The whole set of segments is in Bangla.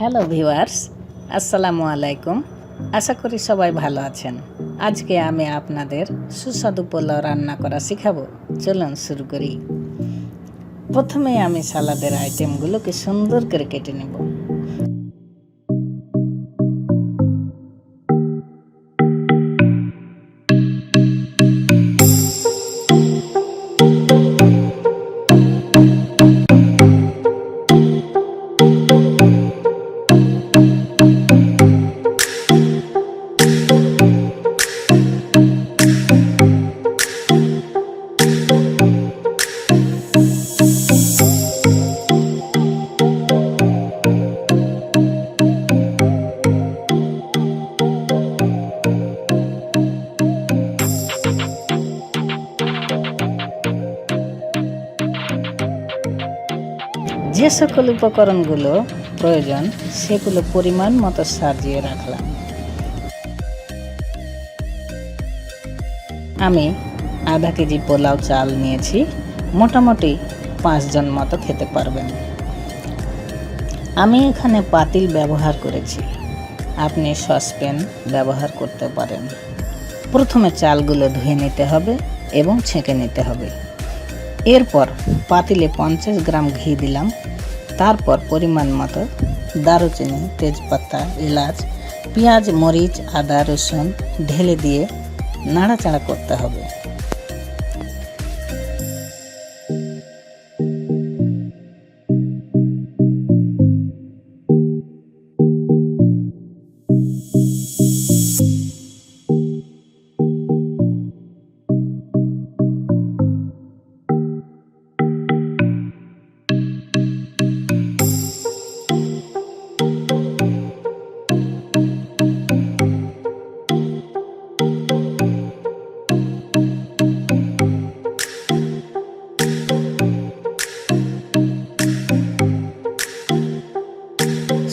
হ্যালো ভিউয়ার্স, আসসালামু আলাইকুম। আশা করি সবাই ভালো আছেন। আজকে আমি আপনাদের সুস্বাদু পোলাও রান্না করা শেখাবো। চলুন শুরু করি। প্রথমে আমি সালাদের আইটেমগুলোকে সুন্দর করে কেটে নেব। যে সকল উপকরণগুলো প্রয়োজন সেগুলো পরিমাণ মতো সাজিয়ে রাখলাম। আমি আধা কেজি পোলাও চাল নিয়েছি, মোটামুটি 5 জন মতো খেতে পারবেন। আমি এখানে পাতিল ব্যবহার করেছি, আপনি সসপ্যান ব্যবহার করতে পারেন। প্রথমে চালগুলো ধুয়ে নিতে হবে এবং ছেঁকে নিতে হবে। এরপর পাতিলে 50 গ্রাম ঘি দিলাম। তারপর পরিমাণ মতো দারুচিনি, তেজপাতা, এলাচ, পেঁয়াজ, মরিচ, আদা, রসুন ঢেলে দিয়ে নাড়াচাড়া করতে হবে।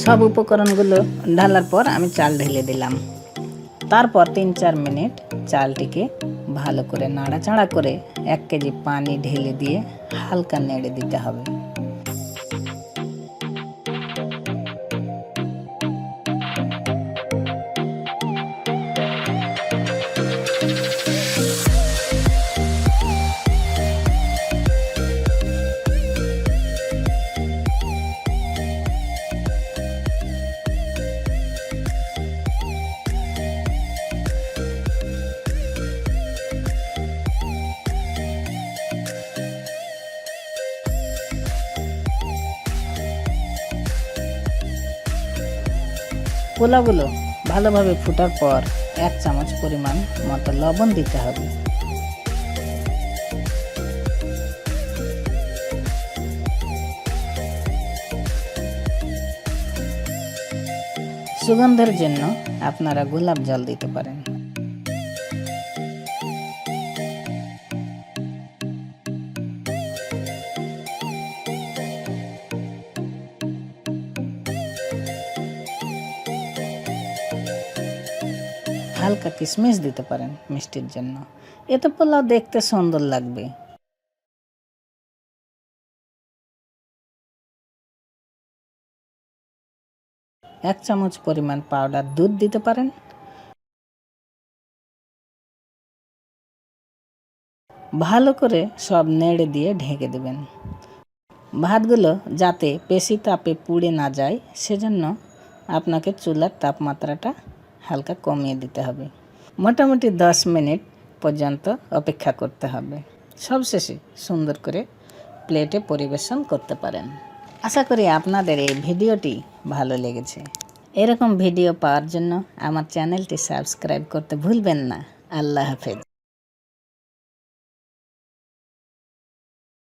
সব উপকরণগুলো ঢালার পর আমি চাল ঢেলে দিলাম। তারপর 3-4 মিনিট চালটিকে ভালো করে নাড়াচাড়া করে 1 কেজি পানি ঢেলে দিয়ে হালকা নেড়ে দিতে হবে। পোলাওগুলো ভালোভাবে ফোটার পর 1 চামচ পরিমাণ মতো লবণ দিতে হবে। সুগন্ধের জন্য আপনারা গোলাপ জল দিতে পারেন। হালকা কিশমিশ দিতে পারেন মিষ্টির জন্য, এতে পোলাও দেখতে সুন্দর লাগবে। এক চামচ পরিমাণ পাউডার দুধ দিতে পারেন। ভালো করে সব নেড়ে দিয়ে ঢেকে দেবেন। ভাতগুলো যাতে বেশি তাপে পুড়ে না যায় সেজন্য আপনাকে চুলার তাপমাত্রাটা হালকা কমিয়ে দিতে হবে। মোটামুটি 10 মিনিট পর্যন্ত অপেক্ষা করতে হবে। সবশেষে সুন্দর করে প্লেটে পরিবেশন করতে পারেন। আশা করি আপনাদের এই ভিডিওটি ভালো লেগেছে। এরকম ভিডিও পাওয়ার জন্য আমার চ্যানেলটি সাবস্ক্রাইব করতে ভুলবেন না। আল্লাহ হাফেজ।